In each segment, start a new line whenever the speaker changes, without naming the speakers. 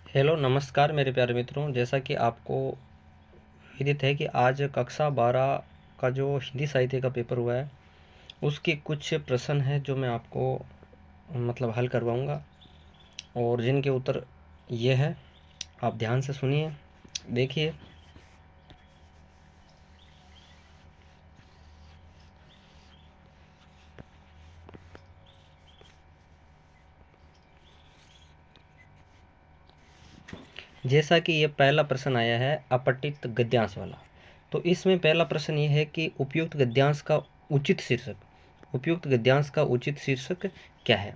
Hello नमस्कार मेरे प्यारे मित्रों। जैसा कि आपको विदित है कि आज कक्षा 12 का जो हिंदी साहित्य का पेपर हुआ है उसके कुछ प्रश्न हैं जो मैं आपको हल करवाऊंगा और जिनके उत्तर ये है। आप ध्यान से सुनिए, देखिए। जैसा कि ये पहला प्रश्न आया है अपठित गद्यांश वाला, तो इसमें पहला प्रश्न ये है कि उपयुक्त गद्यांश का उचित शीर्षक क्या है।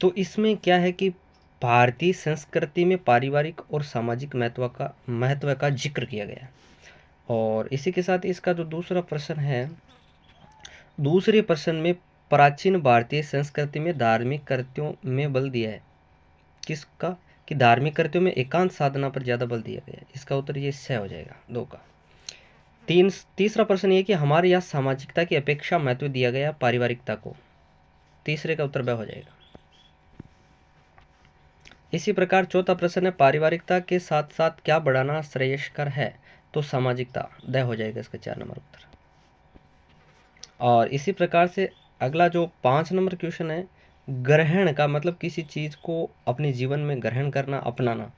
तो इसमें क्या है कि भारतीय संस्कृति में पारिवारिक और सामाजिक महत्व का जिक्र किया गया है। और इसी के साथ इसका जो दूसरा प्रश्न है, दूसरे प्रश्न में प्राचीन भारतीय संस्कृति में धार्मिक कृत्यों में बल दिया है किसका, कि धार्मिक कृत्यों में एकांत साधना पर ज्यादा बल दिया गया है। इसका उत्तर ये सह हो जाएगा, दो का। तीसरा प्रश्न ये कि हमारे यहाँ सामाजिकता की अपेक्षा महत्व दिया गया पारिवारिकता को। तीसरे का उत्तर ब हो जाएगा। इसी प्रकार चौथा प्रश्न है पारिवारिकता के साथ साथ क्या बढ़ाना श्रेयस्कर है, तो सामाजिकता, द हो जाएगा इसका 4 नंबर उत्तर। और इसी प्रकार से अगला जो 5 नंबर क्वेश्चन है, ग्रहण का मतलब किसी चीज को अपने जीवन में ग्रहण करना, अपनाना।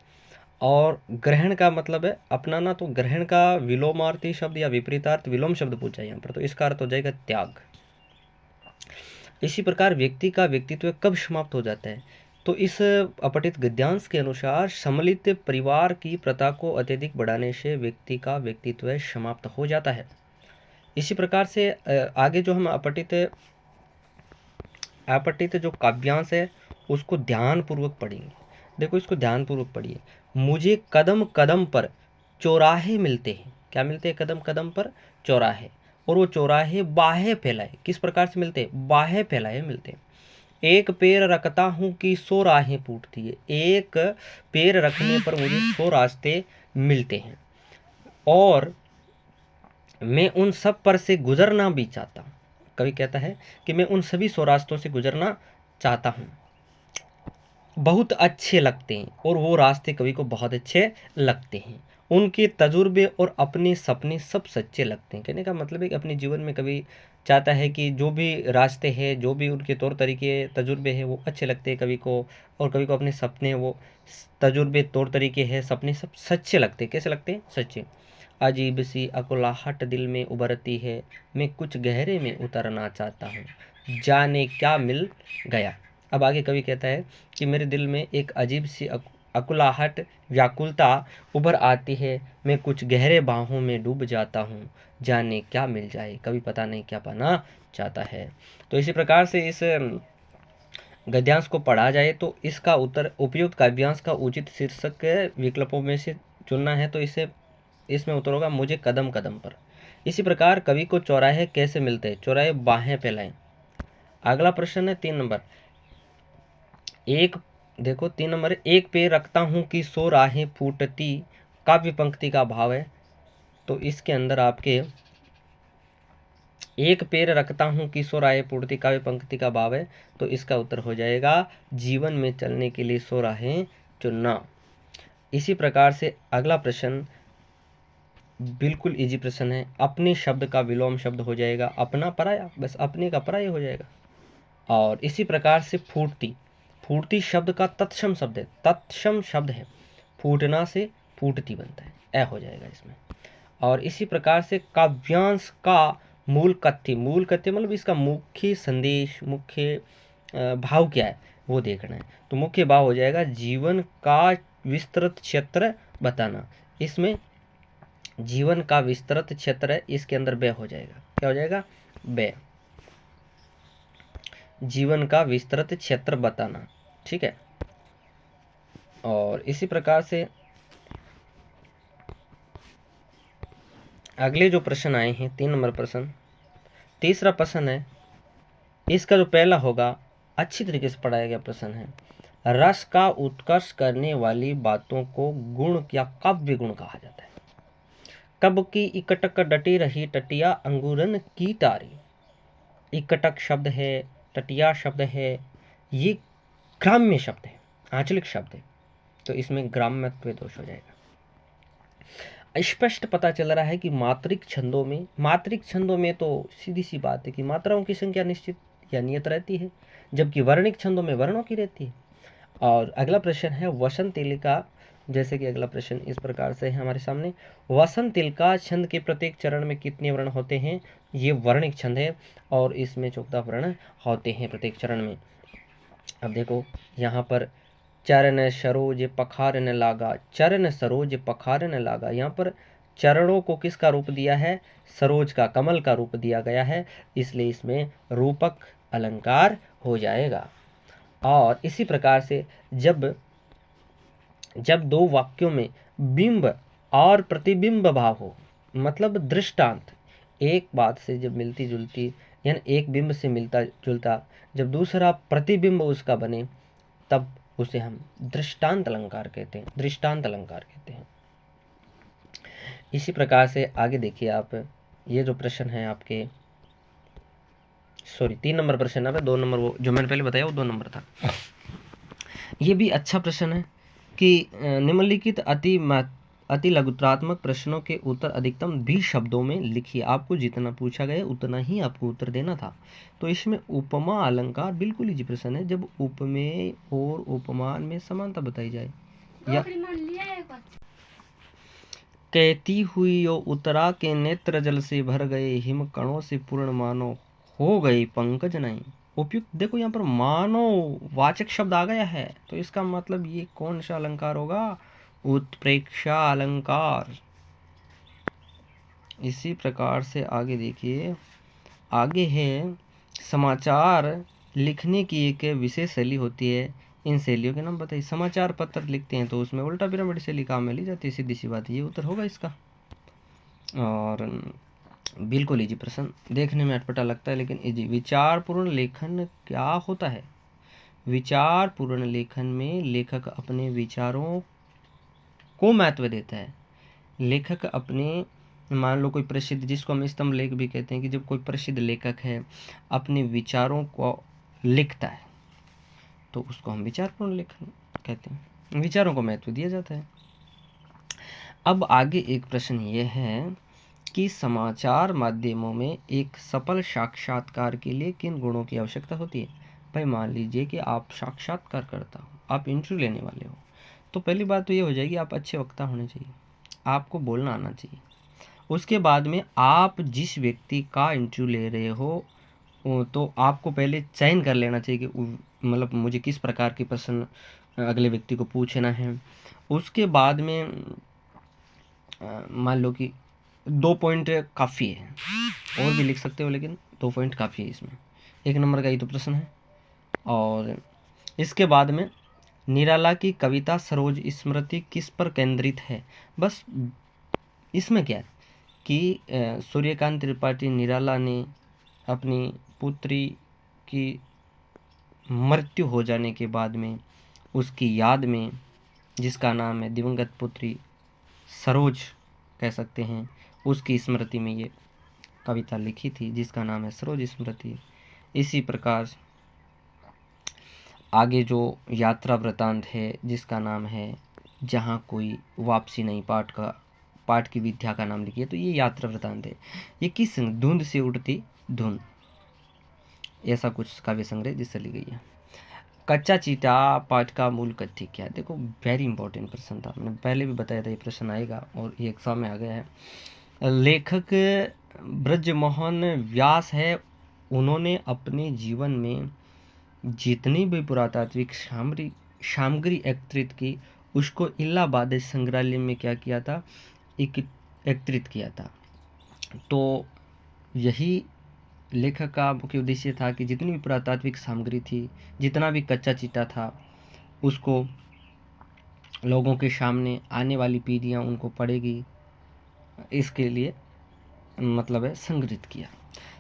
और ग्रहण का मतलब है अपनाना, तो ग्रहण का विलोमार्थी शब्द या विपरीतार्थ विलोम शब्द पूछा है यहाँ पर, तो इसका अर्थ हो जाएगा त्याग। इसी प्रकार व्यक्ति का व्यक्तित्व कब समाप्त हो जाता है, तो इस अपठित गद्यांश के अनुसार सम्मिलित परिवार की प्रथा को अत्यधिक बढ़ाने से व्यक्ति का व्यक्तित्व समाप्त हो जाता है। इसी प्रकार से आगे जो हम अपठित जो काव्यांश है उसको ध्यान पूर्वक पढ़ेंगे। देखो, इसको ध्यान पूर्वक पढ़िए। मुझे कदम कदम पर चौराहे मिलते हैं। क्या मिलते हैं? कदम कदम पर चौराहे। और वो चौराहे बाहे फैलाए। किस प्रकार से मिलते हैं? बाहे फैलाए मिलते हैं। एक पैर रखता हूं कि 100 राहें फूटती है। एक पैर रखने पर मुझे 100 रास्ते मिलते हैं और मैं उन सब पर से गुजरना भी चाहता हूँ। कवि कहता है कि मैं उन सभी 100 रास्तों से गुजरना चाहता हूँ, बहुत अच्छे लगते हैं और वो रास्ते कवि को बहुत अच्छे लगते हैं। उनके तजुर्बे और अपने सपने सब सच्चे लगते हैं। कहने का मतलब है कि अपने जीवन में कवि चाहता है कि जो भी रास्ते हैं, जो भी उनके तौर तरीके तजुर्बे हैं, वो अच्छे लगते हैं कवि को। और कवि को अपने सपने, वो तजुर्बे, तौर तरीके हैं, सपने सब सच्चे लगते हैं। कैसे लगते हैं? सच्चे। अजीब सी अकुलाहट दिल में उभरती है, मैं कुछ गहरे में उतरना चाहता हूँ, जाने क्या मिल गया। अब आगे कवि कहता है कि मेरे दिल में एक अजीब सी अकुलाहट, व्याकुलता उभर आती है, मैं कुछ गहरे बाहों में डूब जाता हूँ, जाने क्या मिल जाए। कवि पता नहीं क्या पाना चाहता है। तो इसी प्रकार से इस गद्यांश को पढ़ा जाए तो इसका उत्तर उपयुक्त काव्यांश का उचित शीर्षक विकल्पों में से चुनना है। तो इसमें उत्तर होगा मुझे कदम कदम पर। इसी प्रकार कवि को चौराहे कैसे मिलते हैं? चौराहे बाहें फैलाएं। अगला प्रश्न है 3 नंबर। एक देखो 3 नंबर, एक पैर रखता हूं कि 100 राहें फूटती, काव्य पंक्ति का भाव है। तो इसके अंदर आपके एक पैर रखता हूं कि 100 राहें फूटती, काव्य पंक्ति का भाव है। तो इसका उत्तर हो जाएगा जीवन में चलने के लिए 100 राहें चुनना। इसी प्रकार से अगला प्रश्न बिल्कुल इजी प्रश्न है। अपने शब्द का विलोम शब्द हो जाएगा अपना, पराया, बस अपने का पराया हो जाएगा। और इसी प्रकार से फूटती, फूटती शब्द का तत्सम शब्द है, तत्सम शब्द है, फूटना से फूटती बनता है, ए हो जाएगा इसमें। और इसी प्रकार से काव्यांश का मूल कथ्य मतलब इसका मुख्य संदेश, मुख्य भाव क्या है वो देखना है। तो मुख्य भाव हो जाएगा जीवन का विस्तृत क्षेत्र बताना। इसमें जीवन का विस्तृत क्षेत्र है, इसके अंदर बे हो जाएगा। क्या हो जाएगा? बे। जीवन का विस्तृत क्षेत्र बताना। ठीक है। और इसी प्रकार से अगले जो प्रश्न आए हैं 3 नंबर प्रश्न, तीसरा प्रश्न है, इसका जो पहला होगा अच्छी तरीके से पढ़ाया गया प्रश्न है। रस का उत्कर्ष करने वाली बातों को गुण या काव्य गुण कहा जाता है। कब की इकटक डटी रही टटिया अंगूरन की तारी। इकटक शब्द है, टटिया शब्द है, ये ग्राम्य शब्द है, आंचलिक शब्द है। तो इसमें ग्राम्यत्व दोष हो जाएगा। स्पष्ट पता चल रहा है कि मात्रिक छंदों में तो सीधी सी बात है कि मात्राओं की संख्या निश्चित या नियत रहती है, जबकि वर्णिक छंदों में वर्णों की रहती है। और अगला प्रश्न है वसंत तिलका, जैसे कि अगला प्रश्न इस प्रकार से है हमारे सामने, वसंत तिलका छंद के प्रत्येक चरण में कितने वर्ण होते हैं? ये वर्णिक छंद है और इसमें 14 वर्ण होते हैं प्रत्येक चरण में। अब देखो यहाँ पर चरण सरोज पखारन लागा, चरण सरोज पखारन लागा, यहाँ पर चरणों को किसका रूप दिया है? सरोज का, कमल का रूप दिया गया है, इसलिए इसमें रूपक अलंकार हो जाएगा। और इसी प्रकार से जब दो वाक्यों में बिंब और प्रतिबिंब भाव हो, मतलब दृष्टांत, एक बात से जब मिलती जुलती यानी एक बिंब से मिलता जुलता जब दूसरा प्रतिबिंब उसका बने, तब उसे हम दृष्टांत अलंकार कहते हैं। इसी प्रकार से आगे देखिए आप, ये जो प्रश्न है आपके, सॉरी 3 नंबर प्रश्न है, 2 नंबर वो जो मैंने पहले बताया वो 2 नंबर था। ये भी अच्छा प्रश्न है कि निम्नलिखित अति लघुत्रात्मक प्रश्नों के उत्तर अधिकतम 20 शब्दों में लिखिए। आपको जितना पूछा गया उतना ही आपको उत्तर देना था। तो इसमें उपमा अलंकार बिल्कुल इजी प्रश्न है, जब उपमेय और उपमान में समानता बताई जाए। या कहती हुई यो उत्तरा के नेत्र जल से भर गए, हिम कणों से पूर्ण मानो हो गए पंकज नहीं। उपयुक्त देखो यहाँ पर मानो वाचक शब्द आ गया है, तो इसका मतलब ये कौन सा अलंकार होगा? उत्प्रेक्षा अलंकार। इसी प्रकार से आगे देखिए, आगे है समाचार लिखने की एक विशेष शैली होती है, इन शैलियों के नाम बताइए। समाचार पत्र लिखते हैं तो उसमें उल्टा पिरामिड शैली काम में ली जाती है, सीधी सी बात, ये उत्तर होगा इसका। और बिल्कुल इजी प्रश्न, देखने में अटपटा लगता है लेकिन इजी। विचारपूर्ण लेखन क्या होता है? विचारपूर्ण लेखन में लेखक अपने विचारों को महत्व देता है। लेखक अपने, मान लो कोई प्रसिद्ध, जिसको हम स्तंभ लेख भी कहते हैं, कि जब कोई प्रसिद्ध लेखक है अपने विचारों को लिखता है तो उसको हम विचारपूर्ण लेखन कहते हैं, विचारों को महत्व दिया जाता है। अब आगे एक प्रश्न ये है कि समाचार माध्यमों में एक सफल साक्षात्कार के लिए किन गुणों की आवश्यकता होती है? भाई मान लीजिए कि आप साक्षात्कार करता हो, आप इंटरव्यू लेने वाले हो, तो पहली बात तो ये हो जाएगी आप अच्छे वक्ता होने चाहिए, आपको बोलना आना चाहिए। उसके बाद में आप जिस व्यक्ति का इंटरव्यू ले रहे हो तो आपको पहले चयन कर लेना चाहिए कि मतलब मुझे किस प्रकार के प्रश्न अगले व्यक्ति को पूछना है। उसके बाद में मान लो कि 2 पॉइंट काफ़ी है, और भी लिख सकते हो लेकिन 2 पॉइंट काफ़ी है इसमें, 1 नंबर का ही तो प्रश्न है। और इसके बाद में निराला की कविता सरोज स्मृति किस पर केंद्रित है? बस इसमें क्या है कि सूर्यकांत त्रिपाठी निराला ने अपनी पुत्री की मृत्यु हो जाने के बाद में उसकी याद में, जिसका नाम है दिवंगत पुत्री सरोज कह सकते हैं, उसकी स्मृति में ये कविता लिखी थी जिसका नाम है सरोज स्मृति। इसी प्रकार आगे जो यात्रा वृतांत है जिसका नाम है जहाँ कोई वापसी नहीं, पाठ की विद्या का नाम लिखिए, तो ये यात्रा वृतांत है। ये किस धुंध से उठती धुन, ऐसा कुछ काव्य संग्रह जिससे ली गई है। कच्चा चीटा पाठ का मूल कथ्य क्या है? देखो वेरी इंपॉर्टेंट प्रश्न था, मैंने पहले भी बताया था ये प्रश्न आएगा और ये एग्जाम में आ गया है। लेखक ब्रजमोहन व्यास है, उन्होंने अपने जीवन में जितनी भी पुरातात्विक सामग्री एकत्रित की उसको इलाहाबाद संग्रहालय में क्या किया था? एकत्रित किया था। तो यही लेखक का मुख्य उद्देश्य था कि जितनी भी पुरातात्विक सामग्री थी, जितना भी कच्चा चिट्ठा था, उसको लोगों के सामने आने वाली पीढ़ियाँ उनको पढ़ेगी, इसके लिए मतलब है संग्रहित किया।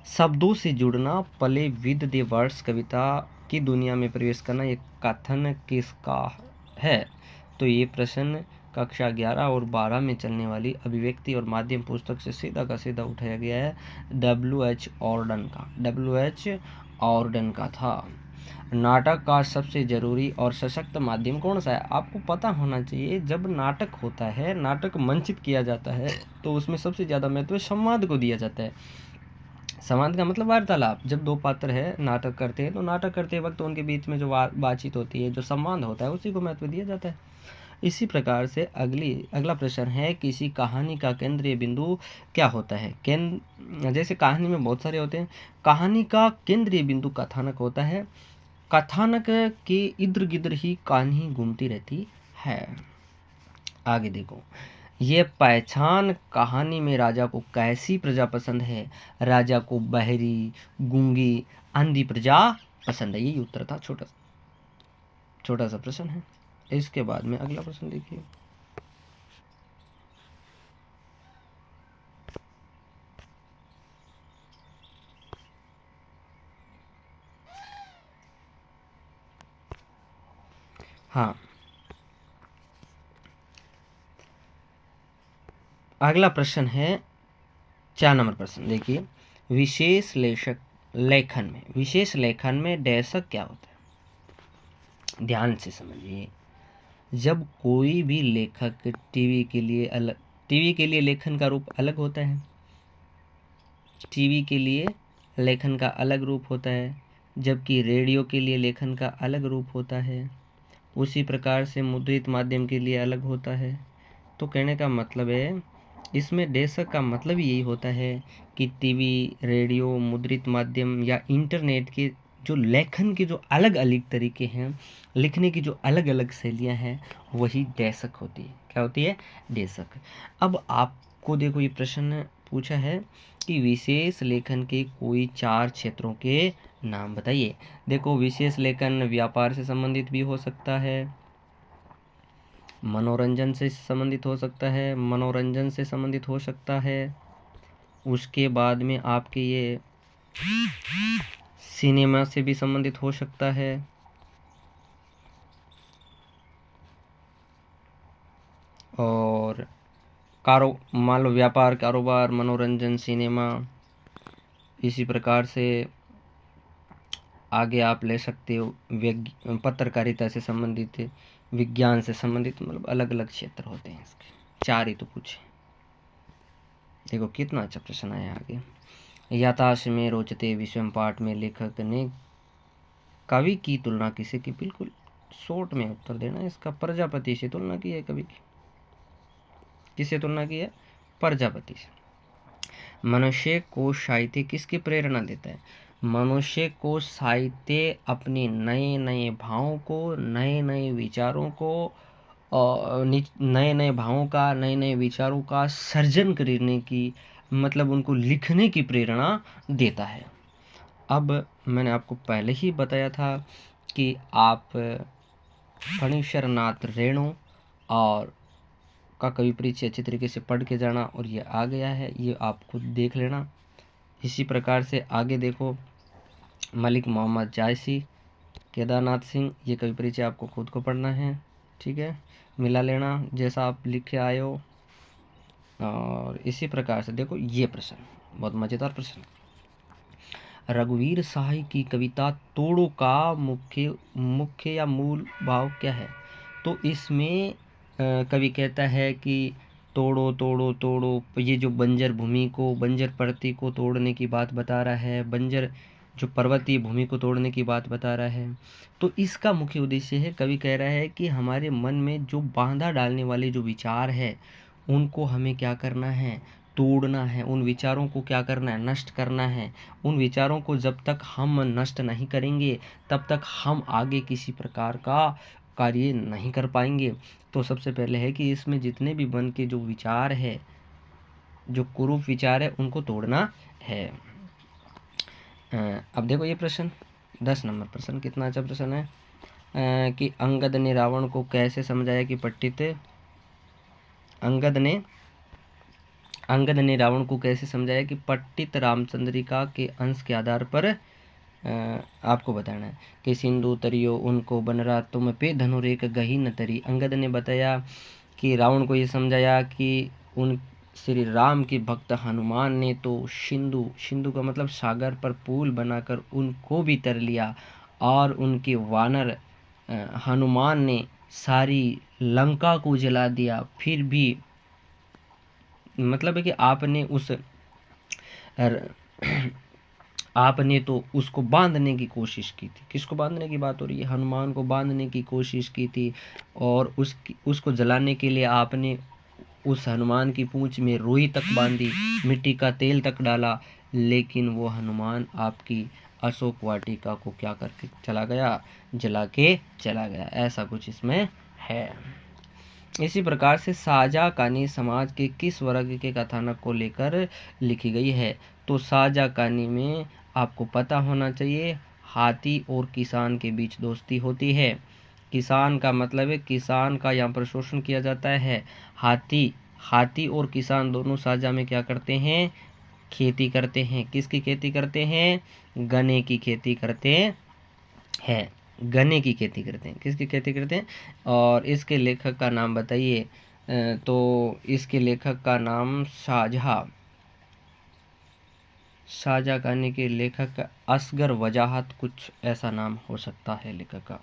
शब्दों से जुड़ना, पले विद द वर्ड्स, कविता की दुनिया में प्रवेश करना, ये कथन किसका है? तो ये प्रश्न कक्षा 11 और 12 में चलने वाली अभिव्यक्ति और माध्यम पुस्तक से सीधा का सीधा उठाया गया है, W.H. ऑर्डन का था। नाटक का सबसे जरूरी और सशक्त माध्यम कौन सा है? आपको पता होना चाहिए, जब नाटक होता है, नाटक मंचित किया जाता है, तो उसमें सबसे ज़्यादा महत्व संवाद को दिया जाता है। संवाद का मतलब वार्तालाप। जब दो पात्र है नाटक करते हैं, तो नाटक करते वक्त उनके बीच में जो बातचीत होती है, जो संवाद होता है, उसी को महत्व दिया जाता है। इसी प्रकार से अगला प्रश्न है, किसी कहानी का केंद्रीय बिंदु क्या होता है? जैसे कहानी में बहुत सारे होते हैं, कहानी का केंद्रीय बिंदु कथानक होता है। कथानक के इर्द गिर्द ही कहानी घूमती रहती है। आगे देखो, ये पहचान कहानी में राजा को कैसी प्रजा पसंद है? राजा को बहरी, गूंगी, अंधी प्रजा पसंद है। यही उत्तर था। छोटा सा प्रश्न है। इसके बाद में अगला प्रश्न देखिए। हाँ, अगला प्रश्न है 4 नंबर प्रश्न देखिए। विशेष लेखन में डैशक क्या होता है? ध्यान से समझिए। जब कोई भी लेखक टीवी के लिए लेखन का रूप अलग होता है। टीवी के लिए लेखन का अलग रूप होता है, जबकि रेडियो के लिए लेखन का अलग रूप होता है। उसी प्रकार से मुद्रित माध्यम के लिए अलग होता है। तो कहने का मतलब है, इसमें डेस्क का मतलब यही होता है कि टीवी, रेडियो, मुद्रित माध्यम या इंटरनेट के जो लेखन के जो अलग अलग तरीके हैं, लिखने की जो अलग अलग शैलियाँ हैं, वही डेस्क होती है। क्या होती है? डेस्क। अब आपको देखो, ये प्रश्न पूछा है कि विशेष लेखन के कोई 4 क्षेत्रों के नाम बताइए। देखो, विशेष लेखन व्यापार से संबंधित भी हो सकता है, मनोरंजन से संबंधित हो सकता है, उसके बाद में आपके ये सिनेमा से भी संबंधित हो सकता है, और मान लो व्यापार, कारोबार, मनोरंजन, सिनेमा। इसी प्रकार से आगे आप ले सकते हो पत्रकारिता से संबंधित, विज्ञान से संबंधित, मतलब अलग अलग क्षेत्र होते हैं इसके। 4 ही तो पूछे। देखो कितना अच्छा प्रश्न आया आगे। याताश में रोचते विषम पाठ में लेखक ने कवि की तुलना किसे की? बिल्कुल शॉर्ट में उत्तर देना है इसका। प्रजापति से तुलना की है कवि की। किससे तुलना की है? प्रजापति से। मनुष्य को साहित्य किसकी प्रेरणा देता है? मनुष्य को साहित्य अपने नए नए भावों को, नए नए विचारों को, नए नए भावों का, नए नए विचारों का सर्जन करने की, मतलब उनको लिखने की प्रेरणा देता है। अब मैंने आपको पहले ही बताया था कि आप फणीश्वर नाथ रेणु और का कवि परिचय अच्छी तरीके से पढ़ के जाना, और ये आ गया है, ये आप खुद देख लेना। इसी प्रकार से आगे देखो, मलिक मोहम्मद जायसी, केदारनाथ सिंह, ये कवि परिचय आपको खुद को पढ़ना है। ठीक है, मिला लेना जैसा आप लिख के आए हो। और इसी प्रकार से देखो, ये प्रश्न बहुत मज़ेदार प्रश्न। रघुवीर शाही की कविता तोड़ो का मुख्य या मूल भाव क्या है? तो इसमें कवि कहता है कि तोड़ो तोड़ो तोड़ो, ये जो बंजर भूमि को, बंजर परती को तोड़ने की बात बता रहा है, बंजर जो पर्वतीय भूमि को तोड़ने की बात बता रहा है। तो इसका मुख्य उद्देश्य है, कवि कह रहा है कि हमारे मन में जो बांधा डालने वाले जो विचार है, उनको हमें क्या करना है? तोड़ना है। उन विचारों को क्या करना है? नष्ट करना है। उन विचारों को जब तक हम नष्ट नहीं करेंगे, तब तक हम आगे किसी प्रकार का कार्य नहीं कर पाएंगे। तो सबसे पहले है कि इसमें जितने भी मन के जो विचार है, जो कुरूप विचार है, उनको तोड़ना है। अब देखो ये प्रश्न 10 नंबर प्रश्न, कितना अच्छा प्रश्न है कि अंगद ने रावण को कैसे समझाया कि अंगद ने रावण को कैसे समझाया कि पट्टित रामचंद्रिका के अंश के आधार पर आपको बताना है कि सिंधु तरियो उनको बनरा तुम पे धनुरेक गही न तरी। अंगद ने बताया कि रावण को ये समझाया कि उन श्री राम के भक्त हनुमान ने तो सिंधु का मतलब सागर पर पुल बनाकर उनको भी तर लिया, और उनके वानर हनुमान ने सारी लंका को जला दिया, फिर भी मतलब है कि आपने तो उसको बांधने की कोशिश की थी। किसको बांधने की बात हो रही है? हनुमान को बांधने की कोशिश की थी, और उसको जलाने के लिए आपने उस हनुमान की पूंछ में रुई तक बांधी, मिट्टी का तेल तक डाला, लेकिन वो हनुमान आपकी अशोक वाटिका को क्या करके चला गया? जला के चला गया। ऐसा कुछ इसमें है। इसी प्रकार से साझा कहानी समाज के किस वर्ग के कथानक को लेकर लिखी गई है? तो साझा कहानी में आपको पता होना चाहिए, हाथी और किसान के बीच दोस्ती होती है। किसान का मतलब है किसान का यहाँ पर शोषण किया जाता है। हाथी और किसान दोनों साझा में क्या करते हैं? खेती करते हैं। किसकी खेती करते हैं? गन्ने की खेती करते हैं। गन्ने की खेती करते हैं। किसकी खेती करते हैं? और इसके लेखक का नाम बताइए। तो इसके लेखक का नाम साझा कहानी के लेखक असगर वजाहत, कुछ ऐसा नाम हो सकता है लेखक का।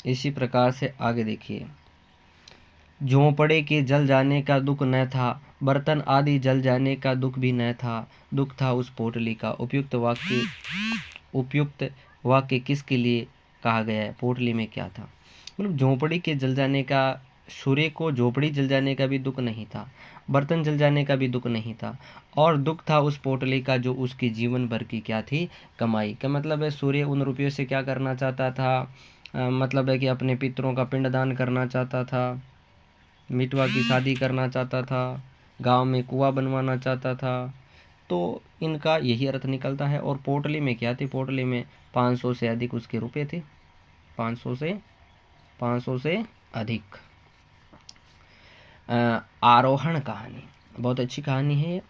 इसी प्रकार से आगे देखिए, झोंपड़े के जल जाने का दुख न था, बर्तन आदि जल जाने का दुख भी न था, दुख था उस पोटली का। उपयुक्त वाक्य किसके लिए कहा गया है? पोटली में क्या था? मतलब झोंपड़ी के जल जाने का, सूर्य को झोंपड़ी जल जाने का भी दुख नहीं था, बर्तन जल जाने का भी दुख नहीं था, और दुख था उस पोटली का जो उसकी जीवन भर की क्या थी? कमाई। का मतलब है सूर्य उन रुपयों से क्या करना चाहता था? मतलब है कि अपने पितरों का पिंडदान करना चाहता था, मितवा की शादी करना चाहता था, गांव में कुआं बनवाना चाहता था। तो इनका यही अर्थ निकलता है। और पोटली में क्या थी? पोटली में 500 से अधिक उसके रुपए थे। 500 से अधिक। आरोहण कहानी बहुत अच्छी कहानी है।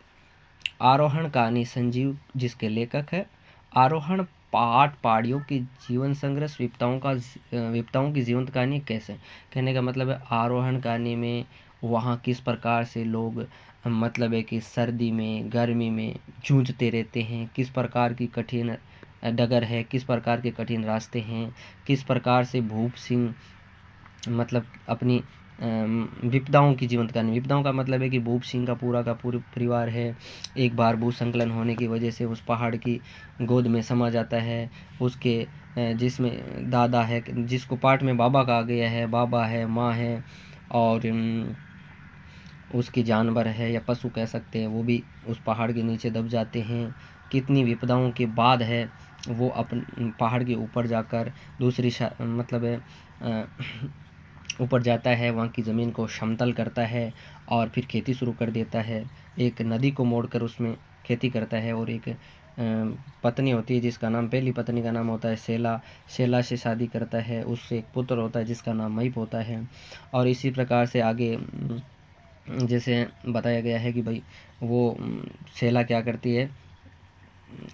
आरोहण कहानी संजीव जिसके लेखक है। आरोहण पहाड़ियों की जीवन संघर्ष, विपताओं की जीवंत कहानी कैसे? कहने का मतलब है आरोहण कहानी में वहाँ किस प्रकार से लोग मतलब है कि सर्दी में गर्मी में जूझते रहते हैं, किस प्रकार की कठिन डगर है, किस प्रकार के कठिन रास्ते हैं, किस प्रकार से भूप सिंह मतलब अपनी विपदाओं की जीवंत कहानी। विपदाओं का मतलब है कि भूप सिंह का पूरा परिवार है, एक बार भूसंकलन होने की वजह से उस पहाड़ की गोद में समा जाता है। उसके जिसमें दादा है, जिसको पाठ में बाबा कहा गया है, बाबा है, माँ है, और उसके जानवर है या पशु कह सकते हैं, वो भी उस पहाड़ के नीचे दब जाते हैं। कितनी विपदाओं के बाद है वो अपन पहाड़ के ऊपर जाकर मतलब है ऊपर जाता है, वहाँ की ज़मीन को समतल करता है और फिर खेती शुरू कर देता है। एक नदी को मोड़कर उसमें खेती करता है, और एक पत्नी होती है जिसका नाम, पहली पत्नी का नाम होता है सेला से शादी करता है। उससे एक पुत्र होता है जिसका नाम महीप होता है। और इसी प्रकार से आगे जैसे बताया गया है कि भाई वो सेला क्या करती है,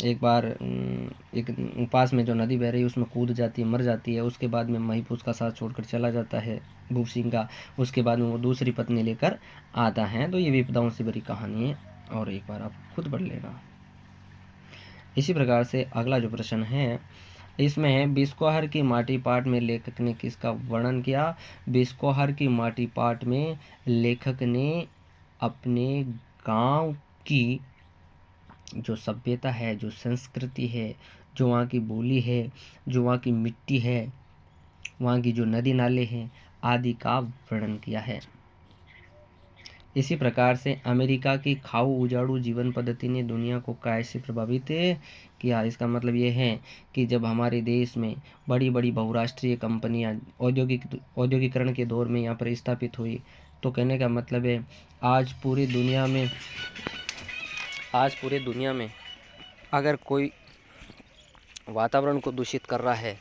एक बार एक पास में जो नदी बह रही है उसमें कूद जाती है, मर जाती है। उसके बाद में महीप उसका साथ छोड़कर चला जाता है भूप सिंह का। उसके बाद में वो दूसरी पत्नी लेकर आता है। तो ये विपदाओं से भरी कहानी है, और एक बार आप खुद पढ़ लेना। इसी प्रकार से अगला जो प्रश्न है इसमें है, बिस्कोहर की माटी पाट में लेखक ने किसका वर्णन किया? बिस्कोहर की माटी पाट में लेखक ने अपने गांव की जो सभ्यता है, जो संस्कृति है, जो वहाँ की बोली है, जो वहाँ की मिट्टी है, वहाँ की जो नदी नाले हैं आदि का वर्णन किया है। इसी प्रकार से अमेरिका की खाऊ उजाड़ू जीवन पद्धति ने दुनिया को कैसे प्रभावित किया? इसका मतलब ये है कि जब हमारे देश में बड़ी बड़ी बहुराष्ट्रीय कंपनियां औद्योगिकरण के दौर में यहाँ पर स्थापित हुई, तो कहने का मतलब है आज पूरी दुनिया में अगर कोई वातावरण को दूषित कर रहा है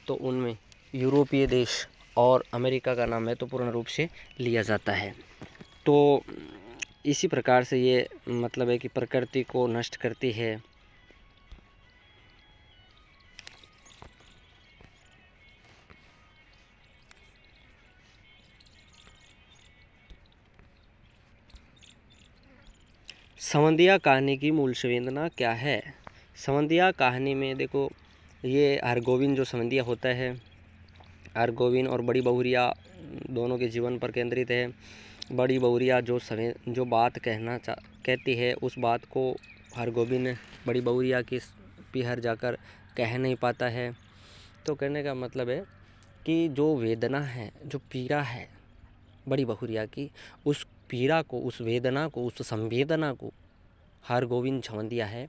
तो उनमें यूरोपीय देश और अमेरिका का नाम महत्वपूर्ण रूप से लिया जाता है। तो इसी प्रकार से ये मतलब है कि प्रकृति को नष्ट करती है। संवंदिया कहानी की मूल संवेदना क्या है? संवंदिया कहानी में देखो, ये हरगोविंद जो संवंदिया होता है, हरगोविंद और बड़ी बहुरिया दोनों के जीवन पर केंद्रित है। बड़ी बहुरिया जो बात कहती है, उस बात को हरगोविंद बड़ी बहुरिया की पीहर जाकर कह नहीं पाता है। तो कहने का मतलब है कि जो वेदना है, जो पीड़ा है बड़ी बहुरिया की, उस पीड़ा को, उस वेदना को, उस संवेदना को हरगोविंद संवंदिया है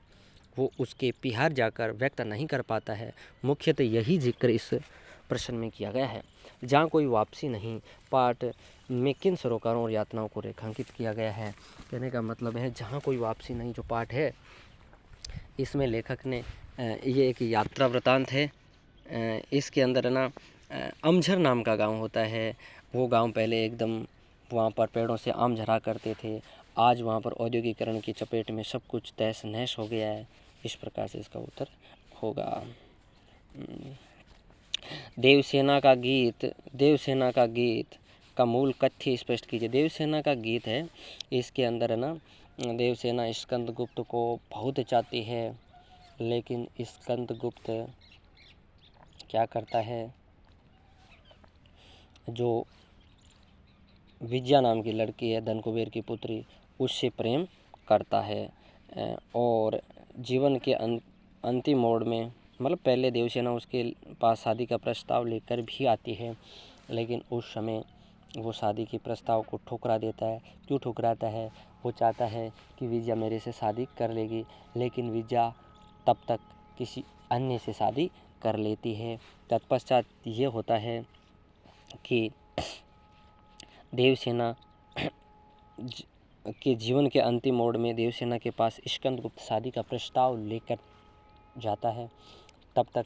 वो उसके पीहर जाकर व्यक्त नहीं कर पाता है। मुख्यतः यही जिक्र इस प्रश्न में किया गया है। जहाँ कोई वापसी नहीं, पाठ में किन सरोकारों और यातनाओं को रेखांकित किया गया है? कहने का मतलब है जहाँ कोई वापसी नहीं जो पाठ है, इसमें लेखक ने ये एक यात्रा वृतांत है। इसके अंदर ना अमझर नाम का गांव होता है। वो गांव पहले एकदम वहाँ पर पेड़ों से आम झरा करते थे। आज वहाँ पर औद्योगिकरण की चपेट में सब कुछ तहस नहस हो गया है। इस प्रकार से इसका उत्तर होगा। देवसेना का गीत का मूल कथ्य स्पष्ट कीजिए। देवसेना का गीत है, इसके अंदर है ना, देवसेना स्कंदगुप्त को बहुत चाहती है, लेकिन स्कंदगुप्त क्या करता है, जो विजया नाम की लड़की है, धनकुबेर की पुत्री, उससे प्रेम करता है। और जीवन के अंतिम मोड़ में, मतलब पहले देवसेना उसके पास शादी का प्रस्ताव लेकर भी आती है, लेकिन उस समय वो शादी के प्रस्ताव को ठुकरा देता है। क्यों ठुकराता है? वो चाहता है कि विजया मेरे से शादी कर लेगी, लेकिन विजया तब तक किसी अन्य से शादी कर लेती है। तत्पश्चात ये होता है कि देवसेना के जीवन के अंतिम मोड़ में देवसेना के पास स्कंदगुप्त शादी का प्रस्ताव लेकर जाता है। तब तक